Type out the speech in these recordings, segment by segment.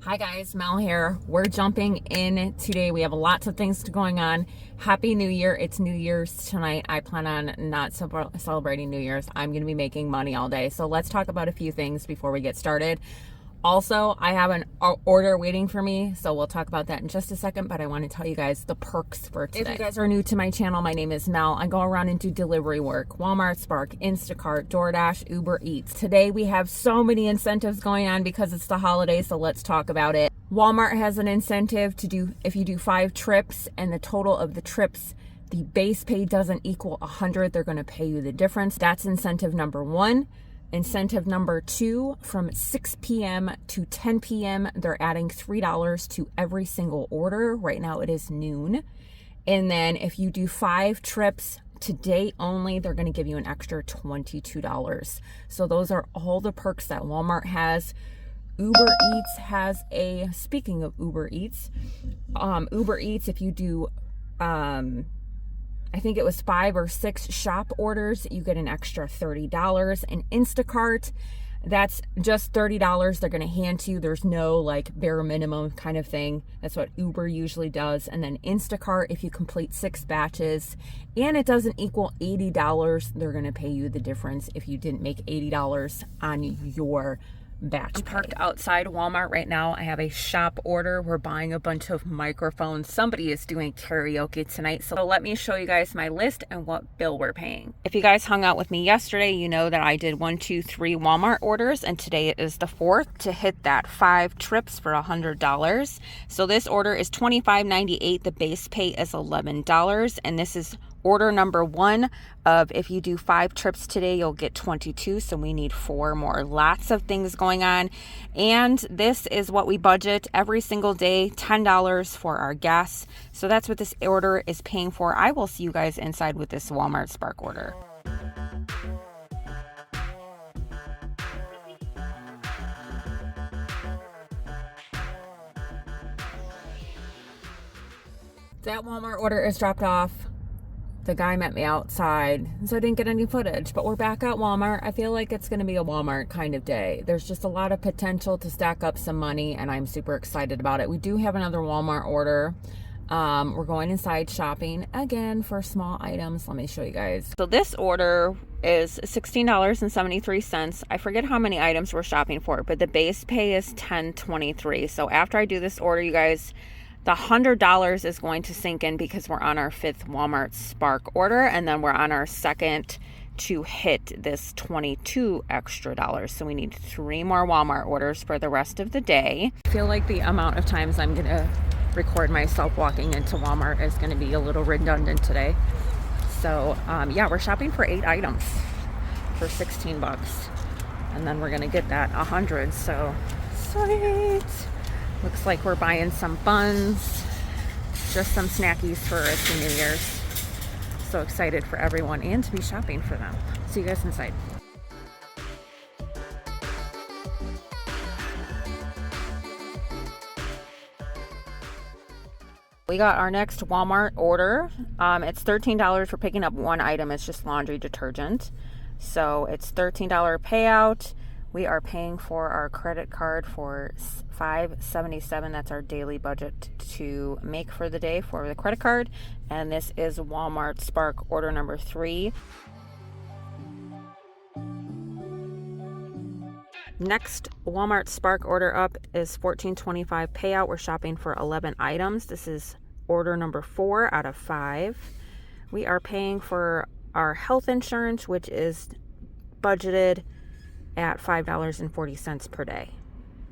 Hi guys, Mel here. We're jumping in today. We have lots of things going on. Happy New Year. It's New Year's tonight. I plan on not celebrating New Year's. I'm going to be making money all day. So let's talk about a few things before we get started. Also, I have an order waiting for me, so we'll talk about that in just a second, but I want to tell you guys the perks for today. If you guys are new to my channel, my name is Mel. I go around and do delivery work, Walmart, Spark, Instacart, DoorDash, Uber Eats. Today we have so many incentives going on because it's the holidays, so let's talk about it. Walmart has an incentive to do, if you do 5 trips and the total of the trips, the base pay doesn't equal 100, they're going to pay you the difference. That's incentive number 1. Incentive number 2, from 6 p.m. to 10 p.m., they're adding $3 to every single order. Right now it is noon. And then if you do 5 trips today only, they're going to give you an extra $22. So those are all the perks that Walmart has. Uber Eats has a, speaking of Uber Eats, if you do, I think it was 5 or 6 shop orders, you get an extra $30. And Instacart, that's just $30 they're going to hand to you. There's no like bare minimum kind of thing. That's what Uber usually does. And then Instacart, if you complete 6 batches and it doesn't equal $80, they're going to pay you the difference if you didn't make $80 on your batch. I'm parked outside Walmart right now. I have a shop order. We're buying a bunch of microphones. Somebody is doing karaoke tonight. So let me show you guys my list and what bill we're paying. If you guys hung out with me yesterday, you know that I did 1, 2, 3 Walmart orders, and today it is the 4th to hit that 5 trips for $100. So this order is $25.98. The base pay is $11, and this is order number 1 of, if you do 5 trips today, you'll get 22. So we need 4 more. Lots of things going on. And this is what we budget every single day, $10 for our gas. So that's what this order is paying for. I will see you guys inside with this Walmart Spark order. That Walmart order is dropped off. The guy met me outside, so I didn't get any footage, but we're back at Walmart. I feel like it's going to be a Walmart kind of day. There's just a lot of potential to stack up some money, and I'm super excited about it. We do have another Walmart order. We're going inside shopping again for small items. Let me show you guys. So this order is $16.73. I forget how many items we're shopping for, but the base pay is $10.23. So after I do this order, you guys, the $100 is going to sink in because we're on our 5th Walmart Spark order, and then we're on our 2nd to hit this $22 extra. So we need 3 more Walmart orders for the rest of the day. I feel like the amount of times I'm going to record myself walking into Walmart is going to be a little redundant today. So yeah, we're shopping for 8 items for $16, and then we're going to get that 100. So sweet. Looks like we're buying some buns, just some snackies for us in New Year's. So excited for everyone and to be shopping for them. See you guys inside. We got our next Walmart order. It's $13 for picking up 1 item. It's just laundry detergent. So it's $13 payout. We are paying for our credit card for $5.77. That's our daily budget to make for the day for the credit card. And this is Walmart Spark order number 3. Next Walmart Spark order up is $14.25 payout. We're shopping for 11 items. This is order number 4 out of 5. We are paying for our health insurance, which is budgeted at $5.40 per day.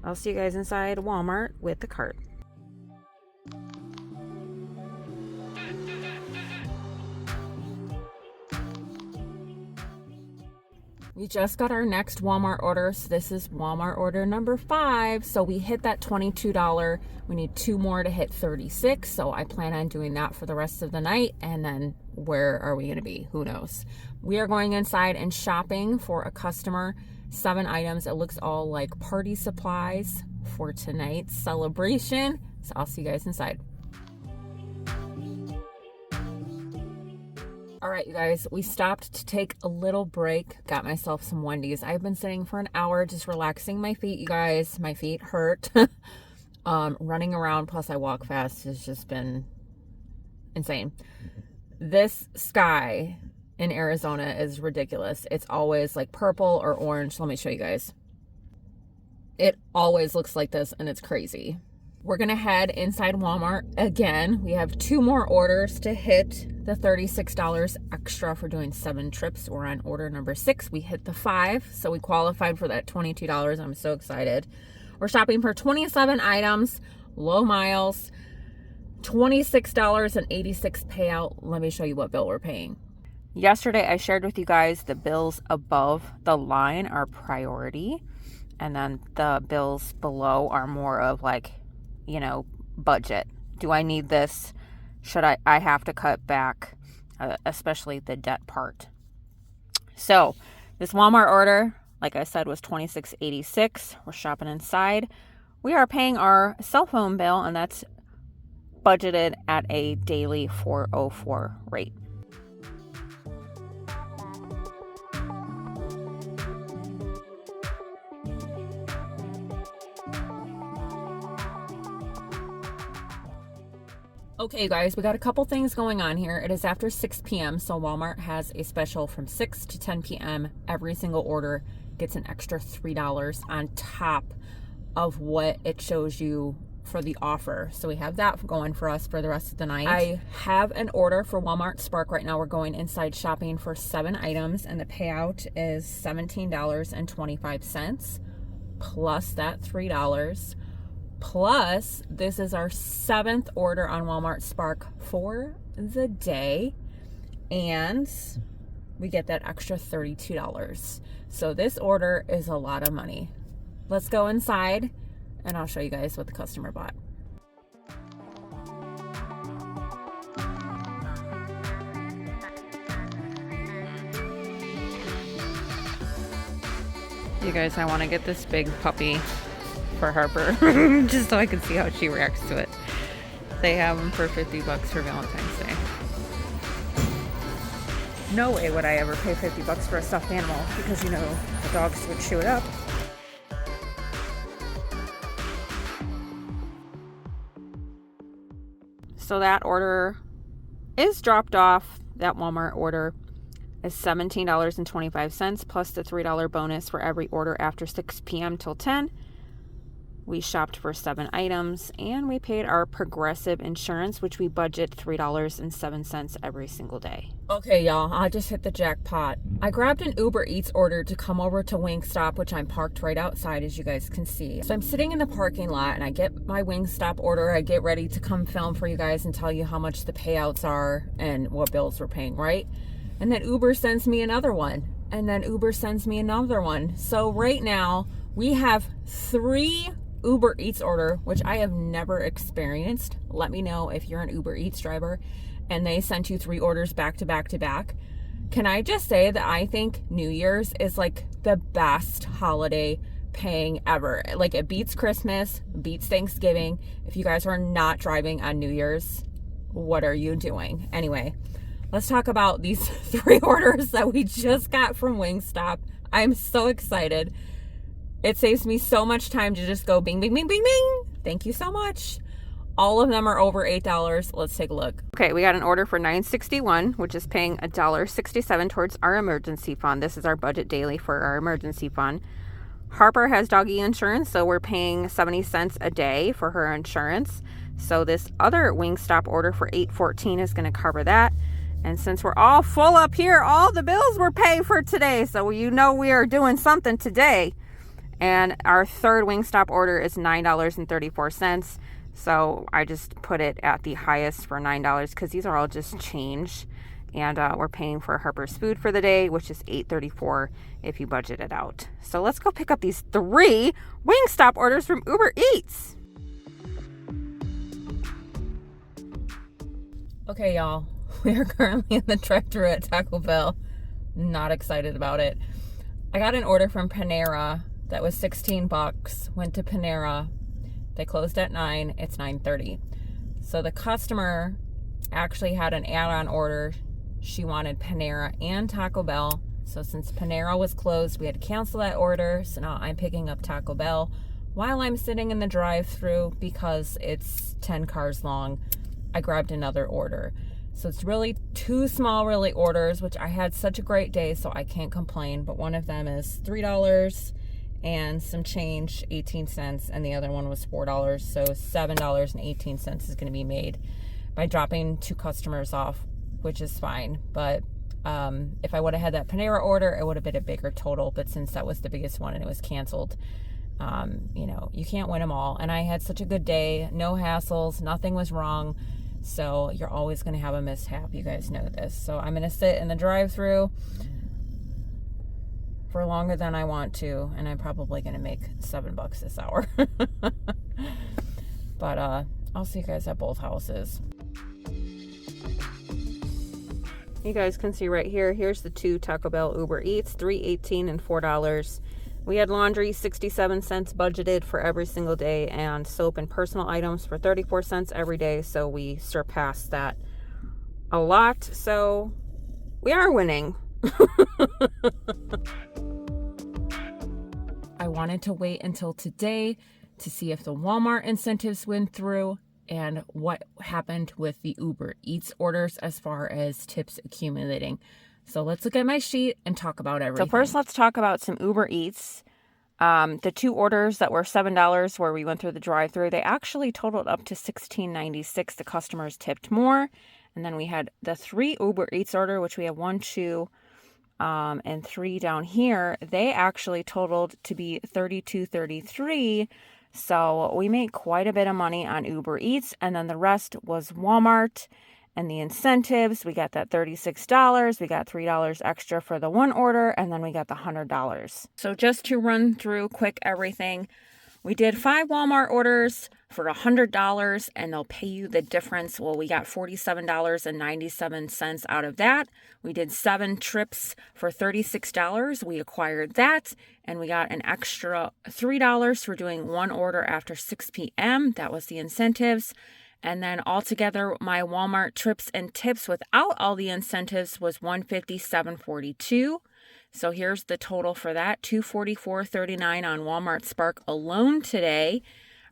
I'll see you guys inside Walmart with the cart. We just got our next Walmart order. So this is Walmart order number 5. So we hit that $22. We need 2 more to hit 36. So I plan on doing that for the rest of the night. And then where are we going to be? Who knows? We are going inside and shopping for a customer. 7 items. It looks all like party supplies for tonight's celebration. So I'll see you guys inside. All right, you guys, we stopped to take a little break. Got myself some Wendy's. I've been sitting for an hour just relaxing my feet, you guys. My feet hurt. Running around, plus I walk fast, has just been insane. This sky in Arizona is ridiculous. It's always like purple or orange. Let me show you guys. It always looks like this, and it's crazy. We're gonna head inside Walmart again. We have 2 more orders to hit the $36 extra for doing 7 trips. We're on order number 6. We hit the 5, so we qualified for that $22. I'm so excited. We're shopping for 27 items, low miles, $26.86 payout. Let me show you what bill we're paying. Yesterday, I shared with you guys the bills above the line are priority, and then the bills below are more of like, you know, budget. Do I need this? Should I have to cut back, especially the debt part. So this Walmart order, like I said, was $26.86. We're shopping inside. We are paying our cell phone bill, and that's budgeted at a daily $4.04 rate. Okay, you guys, we got a couple things going on here. It is after 6 p.m., so Walmart has a special from 6 to 10 p.m. Every single order gets an extra $3 on top of what it shows you for the offer. So we have that going for us for the rest of the night. I have an order for Walmart Spark right now. We're going inside shopping for 7 items, and the payout is $17.25 plus that $3. Plus, this is our 7th order on Walmart Spark for the day, and we get that extra $32. So this order is a lot of money. Let's go inside, and I'll show you guys what the customer bought. You guys, I want to get this big puppy for Harper just so I can see how she reacts to it. They have them for $50 for Valentine's Day. No way would I ever pay $50 for a stuffed animal, because you know the dogs would chew it up. So that order is dropped off. That Walmart order is $17.25 plus the $3 bonus for every order after 6 p.m. till 10. We shopped for 7 items, and we paid our Progressive insurance, which we budget $3.07 every single day. Okay, y'all, I just hit the jackpot. I grabbed an Uber Eats order to come over to Wingstop, which I'm parked right outside, as you guys can see. So I'm sitting in the parking lot, and I get my Wingstop order. I get ready to come film for you guys and tell you how much the payouts are and what bills we're paying, right? And then Uber sends me another one, and then Uber sends me another one. So right now, we have 3 Uber Eats order, which I have never experienced. Let me know if you're an Uber Eats driver and they sent you 3 orders back to back to back. Can I just say that I think New Year's is like the best holiday paying ever. Like, it beats Christmas, beats Thanksgiving. If you guys are not driving on New Year's, what are you doing? Anyway, let's talk about these 3 orders that we just got from Wingstop. I'm so excited. It saves me so much time to just go bing, bing, bing, bing, bing. Thank you so much. All of them are over $8. Let's take a look. Okay, we got an order for $9.61, which is paying $1.67 towards our emergency fund. This is our budget daily for our emergency fund. Harper has doggy insurance, so we're paying 70 cents a day for her insurance. So this other Wingstop order for $8.14 is going to cover that. And since we're all full up here, all the bills we're paying for today. So you know we are doing something today. And our third Wingstop order is $9.34. So I just put it at the highest for $9 because these are all just change. And we're paying for Harper's food for the day, which is $8.34 if you budget it out. So let's go pick up these 3 Wingstop orders from Uber Eats. Okay, y'all. We are currently in the drive-thru at Taco Bell. Not excited about it. I got an order from Panera that was $16. Went to Panera. They closed at 9. It's 9:30. So the customer actually had an add-on order. She wanted Panera and Taco Bell. So since Panera was closed, we had to cancel that order. So now I'm picking up Taco Bell. while I'm sitting in the drive-thru, because it's 10 cars long, I grabbed another order. So it's really 2 small orders, which I had such a great day, so I can't complain. But one of them is $3 and some change, 18 cents, and the other one was $4. So $7.18 is going to be made by dropping 2 customers off, which is fine. But if I would have had that Panera order, it would have been a bigger total. But since that was the biggest one and it was canceled, you know, you can't win them all. And I had such a good day, no hassles, nothing was wrong. So you're always going to have a mishap. You guys know this. So I'm going to sit in the drive-thru for longer than I want to, and I'm probably going to make $7 this hour. But I'll see you guys at both houses. You guys can see right here, here's the 2 Taco Bell Uber Eats, $3.18 and $4. We had laundry, 67 cents budgeted for every single day, and soap and personal items for 34 cents every day. So we surpassed that a lot. So we are winning. I wanted to wait until today to see if the Walmart incentives went through and what happened with the Uber Eats orders as far as tips accumulating. So let's look at my sheet and talk about everything. So first, let's talk about some Uber Eats. The 2 orders that were $7 where we went through the drive-thru, they actually totaled up to $16.96. The customers tipped more. And then we had the 3 Uber Eats order, which we have 1, 2, and 3 down here. They actually totaled to be $32.33. So we made quite a bit of money on Uber Eats. And then the rest was Walmart. And the incentives, we got that $36, we got $3 extra for the 1 order, and then we got the $100. So just to run through quick everything, we did 5 Walmart orders for $100, and they'll pay you the difference. Well, we got $47.97 out of that. We did 7 trips for $36. We acquired that, and we got an extra $3 for doing 1 order after 6 p.m. That was the incentives. And then altogether, my Walmart trips and tips without all the incentives was $157.42. So here's the total for that, $244.39 on Walmart Spark alone today,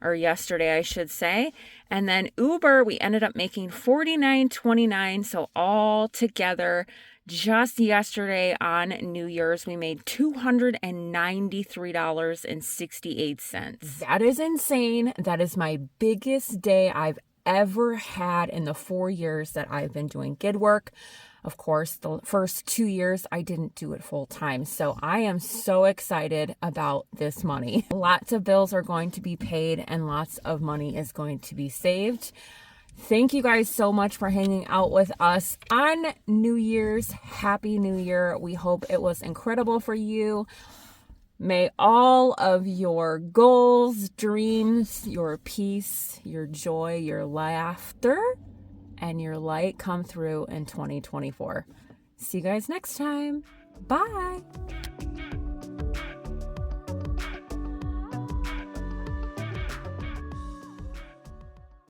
or yesterday, I should say. And then Uber, we ended up making $49.29. So all together, just yesterday on New Year's, we made $293.68. That is insane. That is my biggest day I've ever had in the 4 years that I've been doing gig work. Of course, the first 2 years I didn't do it full time. So I am so excited about this money. Lots of bills are going to be paid and lots of money is going to be saved. Thank you guys so much for hanging out with us on New Year's. Happy New Year. We hope it was incredible for you. May all of your goals, dreams, your peace, your joy, your laughter, and your light come through in 2024. See you guys next time. Bye.